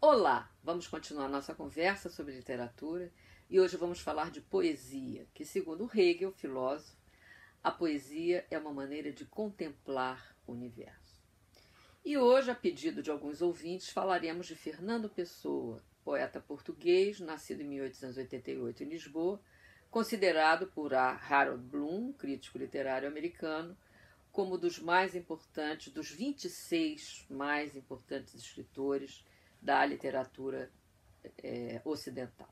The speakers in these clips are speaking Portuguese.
Olá! Vamos continuar nossa conversa sobre literatura e hoje vamos falar de poesia, que, segundo Hegel, filósofo, a poesia é uma maneira de contemplar o universo. E hoje, a pedido de alguns ouvintes, falaremos de Fernando Pessoa, poeta português, nascido em 1888 em Lisboa, considerado por Harold Bloom, crítico literário americano, como dos mais importantes, dos 26 mais importantes escritores da literatura ocidental.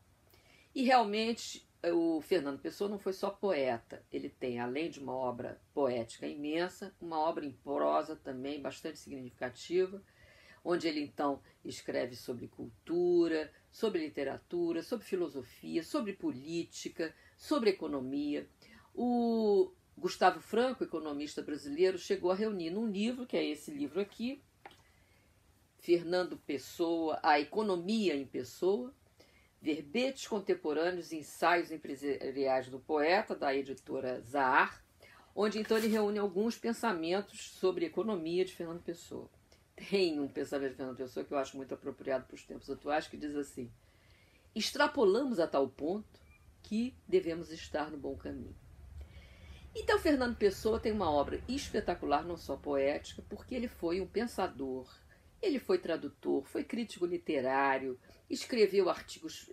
E realmente o Fernando Pessoa não foi só poeta, ele tem, além de uma obra poética imensa, uma obra em prosa também bastante significativa, onde ele então escreve sobre cultura, sobre literatura, sobre filosofia, sobre política, sobre economia. O Gustavo Franco, economista brasileiro, chegou a reunir num livro, que é esse livro aqui, Fernando Pessoa, A Economia em Pessoa, Verbetes Contemporâneos e Ensaios Empresariais do Poeta, da editora Zahar, onde então ele reúne alguns pensamentos sobre economia de Fernando Pessoa. Tem um pensamento de Fernando Pessoa que eu acho muito apropriado para os tempos atuais, que diz assim: extrapolamos a tal ponto que devemos estar no bom caminho. Então, Fernando Pessoa tem uma obra espetacular, não só poética, porque ele foi um pensador, ele foi tradutor, foi crítico literário, escreveu artigos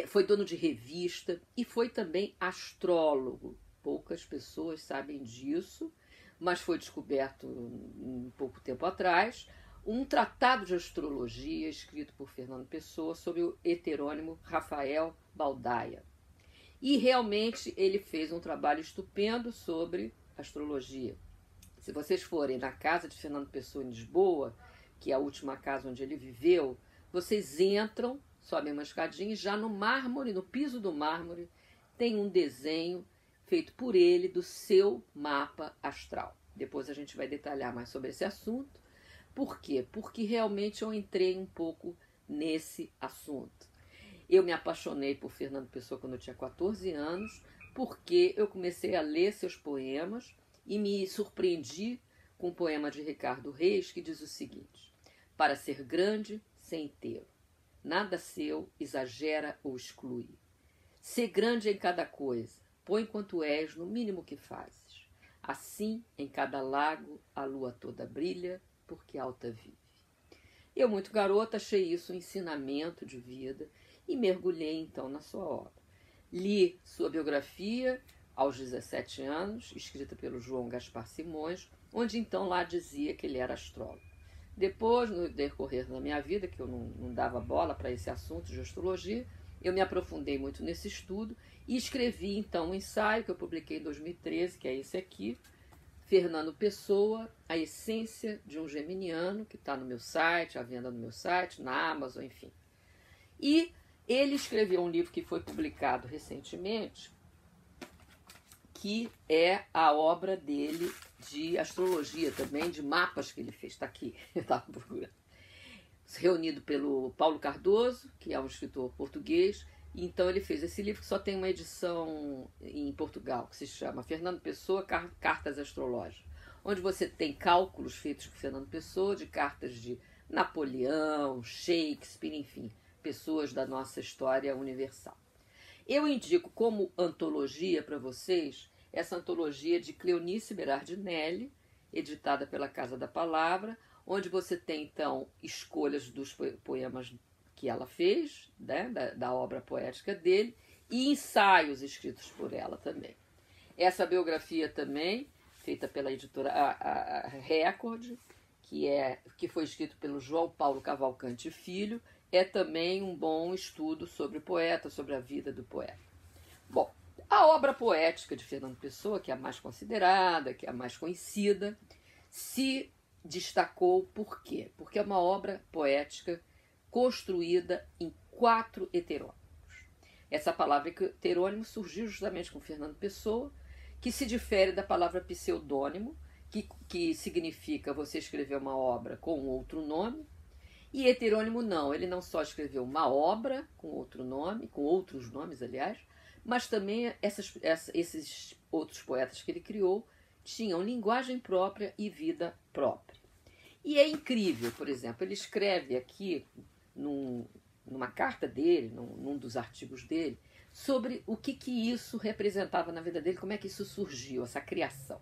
foi dono de revista e foi também astrólogo. Poucas pessoas sabem disso, mas foi descoberto um pouco tempo atrás um tratado de astrologia escrito por Fernando Pessoa sobre o heterônimo Rafael Baldaia. E realmente ele fez um trabalho estupendo sobre astrologia. Se vocês forem na casa de Fernando Pessoa em Lisboa, que é a última casa onde ele viveu, vocês entram, sobem uma escadinha e já no mármore, no piso do mármore, tem um desenho feito por ele do seu mapa astral. Depois a gente vai detalhar mais sobre esse assunto. Por quê? Porque realmente eu entrei um pouco nesse assunto. Eu me apaixonei por Fernando Pessoa quando eu tinha 14 anos, porque eu comecei a ler seus poemas e me surpreendi com um poema de Ricardo Reis que diz o seguinte: para ser grande, sem inteiro, nada seu exagera ou exclui. Sê grande em cada coisa, põe quanto és no mínimo que fazes. Assim, em cada lago, a lua toda brilha, porque alta vive. Eu, muito garota, achei isso um ensinamento de vida e mergulhei então na sua obra. Li sua biografia aos 17 anos, escrita pelo João Gaspar Simões, onde então lá dizia que ele era astrólogo. Depois, no decorrer da minha vida, que eu não dava bola para esse assunto de astrologia, eu me aprofundei muito nesse estudo e escrevi então um ensaio que eu publiquei em 2013, que é esse aqui, Fernando Pessoa, A Essência de um Geminiano, que está no meu site, à venda no meu site, na Amazon, enfim. E ele escreveu um livro que foi publicado recentemente, que é a obra dele de astrologia também, de mapas que ele fez. Está aqui, eu estava procurando. Reunido pelo Paulo Cardoso, que é um escritor português. Então ele fez esse livro que só tem uma edição em Portugal, que se chama Fernando Pessoa, Cartas Astrológicas, onde você tem cálculos feitos por Fernando Pessoa de cartas de Napoleão, Shakespeare, enfim, pessoas da nossa história universal. Eu indico como antologia para vocês essa antologia de Cleonice Berardinelli, editada pela Casa da Palavra, onde você tem então escolhas dos poemas que ela fez, né, da obra poética dele, e ensaios escritos por ela também. Essa biografia também, feita pela editora a Record, que foi escrito pelo João Paulo Cavalcante Filho, é também um bom estudo sobre o poeta, sobre a vida do poeta. Bom, a obra poética de Fernando Pessoa, que é a mais considerada, que é a mais conhecida, se destacou por quê? Porque é uma obra poética construída em 4 heterônimos. Essa palavra heterônimo surgiu justamente com Fernando Pessoa, que se difere da palavra pseudônimo, que significa você escrever uma obra com outro nome, e heterônimo não, ele não só escreveu uma obra com outro nome, com outros nomes, aliás, mas também esses outros poetas que ele criou tinham linguagem própria e vida própria. E é incrível, por exemplo, ele escreve aqui, numa carta dele, num dos artigos dele, sobre o que isso representava na vida dele, como é que isso surgiu, essa criação.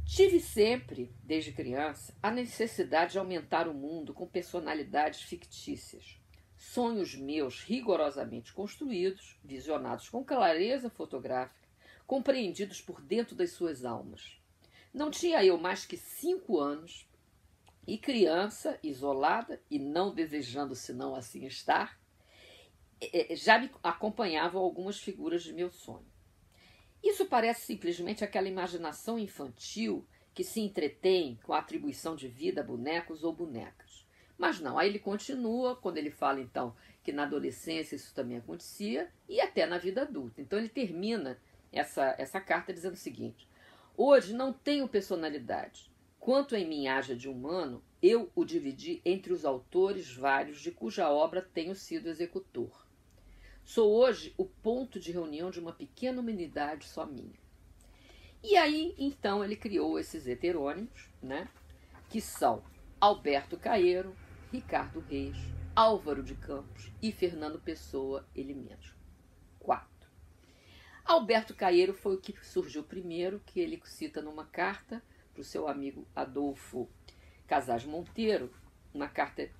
Tive sempre, desde criança, a necessidade de aumentar o mundo com personalidades fictícias. Sonhos meus rigorosamente construídos, visionados com clareza fotográfica, compreendidos por dentro das suas almas. Não tinha eu mais que 5 anos, e criança, isolada e não desejando senão assim estar, já me acompanhavam algumas figuras de meu sonho. Isso parece simplesmente aquela imaginação infantil que se entretém com a atribuição de vida a bonecos ou bonecas. Mas não, aí ele continua, quando ele fala então que na adolescência isso também acontecia e até na vida adulta. Então ele termina essa carta dizendo o seguinte: hoje não tenho personalidade. Quanto em mim haja de humano, eu o dividi entre os autores vários de cuja obra tenho sido executor. Sou hoje o ponto de reunião de uma pequena humanidade só minha. E aí, então, ele criou esses heterônimos, né, que são Alberto Caeiro, Ricardo Reis, Álvaro de Campos e Fernando Pessoa, ele mesmo. 4. Alberto Caeiro foi o que surgiu primeiro, que ele cita numa carta para o seu amigo Adolfo Casais Monteiro, uma carta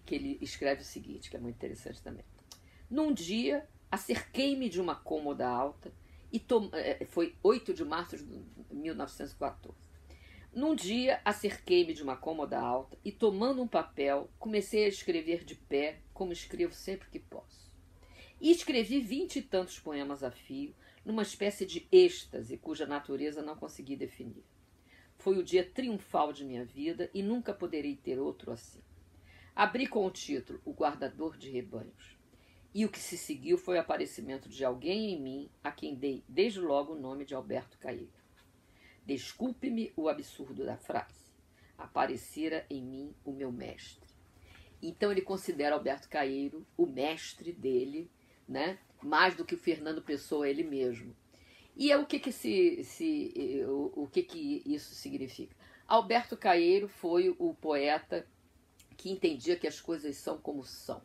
que ele escreve o seguinte, que é muito interessante também. Num dia, acerquei-me de uma cômoda alta, foi 8 de março de 1914. Num dia, acerquei-me de uma cômoda alta e, tomando um papel, comecei a escrever de pé, como escrevo sempre que posso. E escrevi 20 e tantos poemas a fio, numa espécie de êxtase cuja natureza não consegui definir. Foi o dia triunfal de minha vida e nunca poderei ter outro assim. Abri com o título O Guardador de Rebanhos. E o que se seguiu foi o aparecimento de alguém em mim, a quem dei desde logo o nome de Alberto Caeiro. Desculpe-me o absurdo da frase. Aparecera em mim o meu mestre. Então ele considera Alberto Caeiro o mestre dele, né? Mais do que o Fernando Pessoa ele mesmo. E o que isso significa? Alberto Caeiro foi o poeta que entendia que as coisas são como são.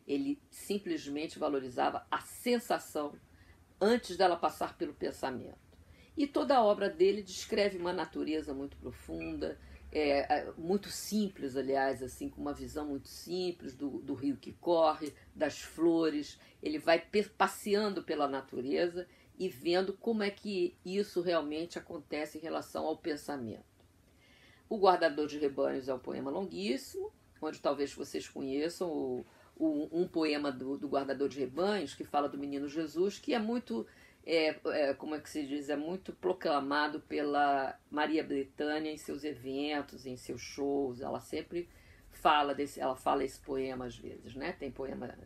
Ele simplesmente valorizava a sensação antes dela passar pelo pensamento. E toda a obra dele descreve uma natureza muito profunda, muito simples, aliás, assim, com uma visão muito simples do rio que corre, das flores. Ele vai passeando pela natureza e vendo como é que isso realmente acontece em relação ao pensamento. O Guardador de Rebanhos é um poema longuíssimo, onde talvez vocês conheçam um poema do Guardador de Rebanhos, que fala do menino Jesus, que é muito, como é que se diz, é muito proclamado pela Maria Bethânia em seus eventos, em seus shows. Ela sempre fala ela fala esse poema às vezes, né? Tem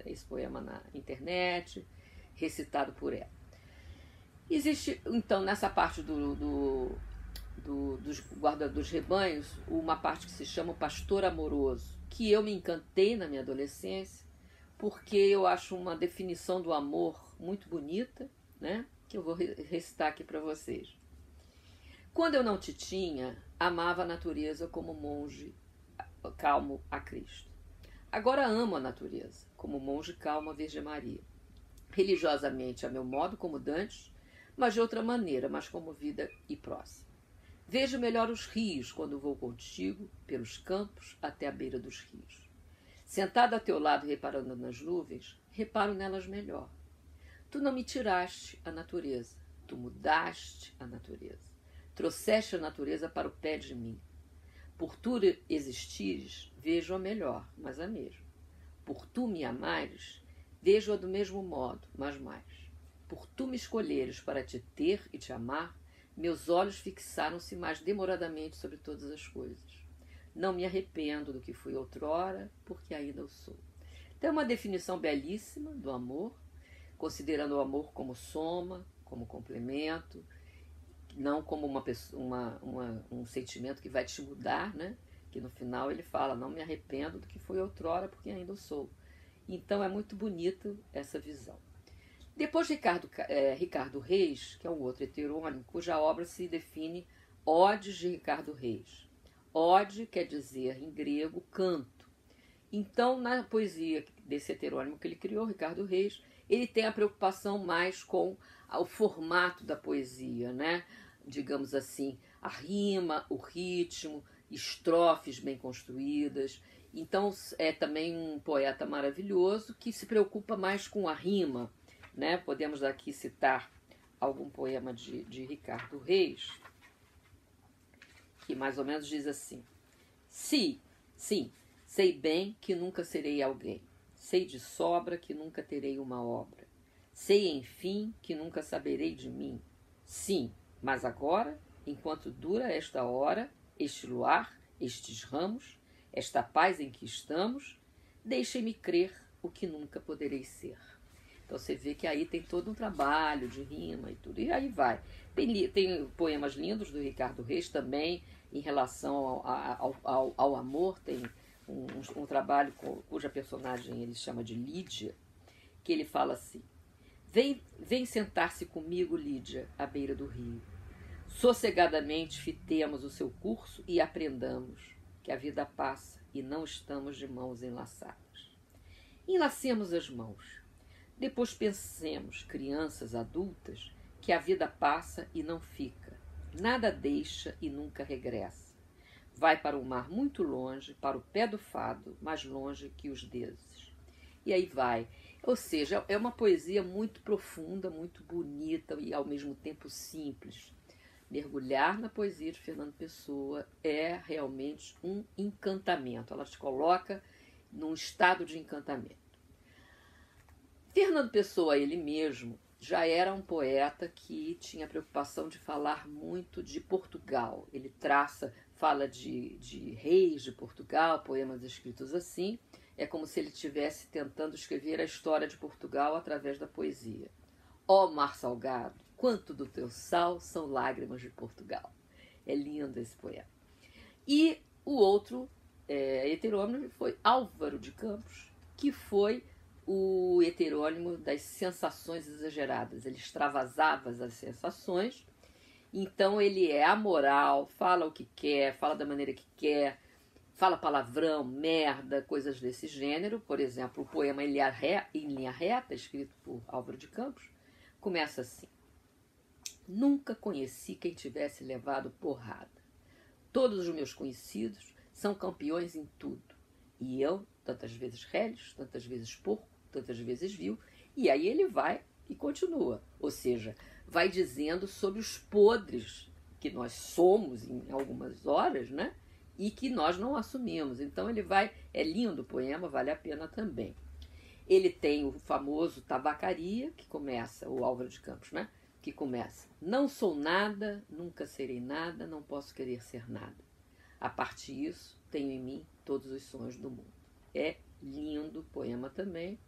esse poema na internet, recitado por ela. Existe, então, nessa parte dos Guardadores de Rebanhos, uma parte que se chama o Pastor Amoroso, que eu me encantei na minha adolescência, porque eu acho uma definição do amor muito bonita, né? Que eu vou recitar aqui para vocês. Quando eu não te tinha, amava a natureza como monge calmo a Cristo. Agora amo a natureza, como monge calmo a Virgem Maria. Religiosamente, a meu modo, como dantes, mas de outra maneira, mais comovida e próxima. Vejo melhor os rios quando vou contigo, pelos campos até a beira dos rios. Sentado a teu lado reparando nas nuvens, reparo nelas melhor. Tu não me tiraste a natureza, tu mudaste a natureza. Trouxeste a natureza para o pé de mim. Por tu existires, vejo-a melhor, mas a mesma. Por tu me amares, vejo-a do mesmo modo, mas mais. Por tu me escolheres para te ter e te amar, meus olhos fixaram-se mais demoradamente sobre todas as coisas. Não me arrependo do que fui outrora, porque ainda o sou. Então é uma definição belíssima do amor, considerando o amor como soma, como complemento, não como um sentimento que vai te mudar, né? Que no final ele fala, não me arrependo do que fui outrora, porque ainda o sou. Então é muito bonito essa visão. Depois Ricardo Reis, que é um outro heterônimo, cuja obra se define Odes de Ricardo Reis. Ode quer dizer, em grego, canto. Então, na poesia desse heterônimo que ele criou, Ricardo Reis, ele tem a preocupação mais com o formato da poesia, né? Digamos assim, a rima, o ritmo, estrofes bem construídas. Então, é também um poeta maravilhoso que se preocupa mais com a rima, né? Podemos aqui citar algum poema de Ricardo Reis, que mais ou menos diz assim: sim, sei bem que nunca serei alguém, sei de sobra que nunca terei uma obra, sei, enfim, que nunca saberei de mim. Sim, mas agora, enquanto dura esta hora, este luar, estes ramos, esta paz em que estamos, deixem-me crer o que nunca poderei ser. Então você vê que aí tem todo um trabalho de rima e tudo, e aí vai. Tem poemas lindos do Ricardo Reis também, em relação ao amor. Tem um trabalho cuja personagem ele chama de Lídia, que ele fala assim: vem sentar-se comigo, Lídia, à beira do rio. Sossegadamente fitemos o seu curso e aprendamos que a vida passa e não estamos de mãos enlaçadas. Enlacemos as mãos. Depois pensemos, crianças adultas, que a vida passa e não fica. Nada deixa e nunca regressa. Vai para um mar muito longe, para o pé do fado, mais longe que os deuses. E aí vai. Ou seja, é uma poesia muito profunda, muito bonita e ao mesmo tempo simples. Mergulhar na poesia de Fernando Pessoa é realmente um encantamento. Ela te coloca num estado de encantamento. Fernando Pessoa, ele mesmo, já era um poeta que tinha preocupação de falar muito de Portugal. Ele fala de reis de Portugal, poemas escritos assim. É como se ele estivesse tentando escrever a história de Portugal através da poesia. Ó mar salgado, quanto do teu sal são lágrimas de Portugal. É lindo esse poema. E o outro heterônimo foi Álvaro de Campos, que foi o heterônimo das sensações exageradas. Ele extravasava as sensações, então ele é amoral, fala o que quer, fala da maneira que quer, fala palavrão, merda, coisas desse gênero. Por exemplo, o poema Em Linha Reta, escrito por Álvaro de Campos, começa assim: nunca conheci quem tivesse levado porrada. Todos os meus conhecidos são campeões em tudo. E eu, tantas vezes réis, tantas vezes porco, tantas vezes vil. E aí ele vai e continua. Ou seja, vai dizendo sobre os podres que nós somos em algumas horas, né? E que nós não assumimos. Então ele vai... É lindo o poema, vale a pena também. Ele tem o famoso Tabacaria, que começa, o Álvaro de Campos, né? Que começa: não sou nada, nunca serei nada, não posso querer ser nada. A parte disso, tenho em mim todos os sonhos do mundo. É lindo o poema também.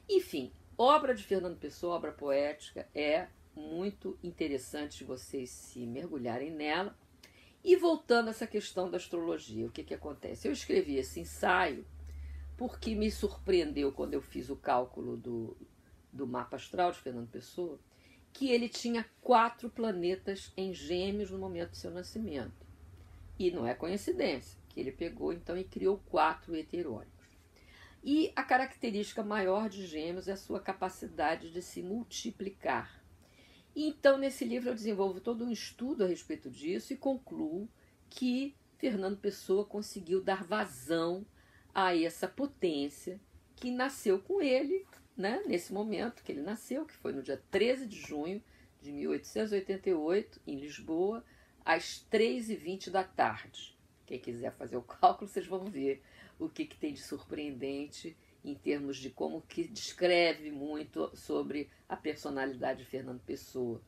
Enfim, obra de Fernando Pessoa, obra poética, é muito interessante vocês se mergulharem nela. E voltando a essa questão da astrologia, o que acontece? Eu escrevi esse ensaio porque me surpreendeu quando eu fiz o cálculo do mapa astral de Fernando Pessoa, que ele tinha 4 planetas em Gêmeos no momento do seu nascimento. E não é coincidência, que ele pegou então e criou 4 heterônimos. E a característica maior de Gêmeos é a sua capacidade de se multiplicar. E então, nesse livro, eu desenvolvo todo um estudo a respeito disso e concluo que Fernando Pessoa conseguiu dar vazão a essa potência que nasceu com ele, né, nesse momento que ele nasceu, que foi no dia 13 de junho de 1888, em Lisboa, às 3h20 da tarde. Quem quiser fazer o cálculo, vocês vão ver o que tem de surpreendente em termos de como que descreve muito sobre a personalidade de Fernando Pessoa.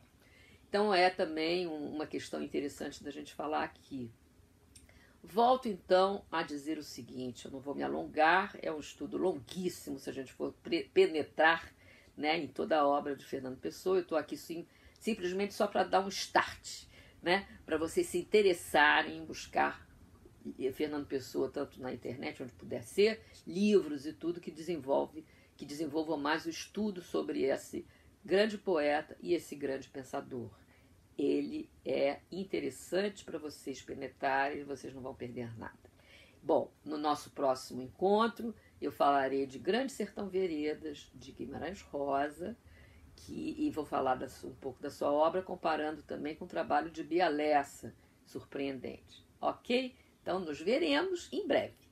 Então é também uma questão interessante da gente falar aqui. Volto então a dizer o seguinte, eu não vou me alongar, é um estudo longuíssimo se a gente for penetrar, né, em toda a obra de Fernando Pessoa. Eu estou aqui simplesmente só para dar um start, né, para vocês se interessarem em buscar Fernando Pessoa tanto na internet, onde puder ser, livros e tudo que desenvolvam mais o estudo sobre esse grande poeta e esse grande pensador. ele é interessante para vocês penetrarem, vocês não vão perder nada. Bom, no nosso próximo encontro eu falarei de Grande Sertão Veredas, de Guimarães Rosa, e vou falar um pouco da sua obra, comparando também com o trabalho de Bia Lessa, surpreendente. Ok? Então nos veremos em breve.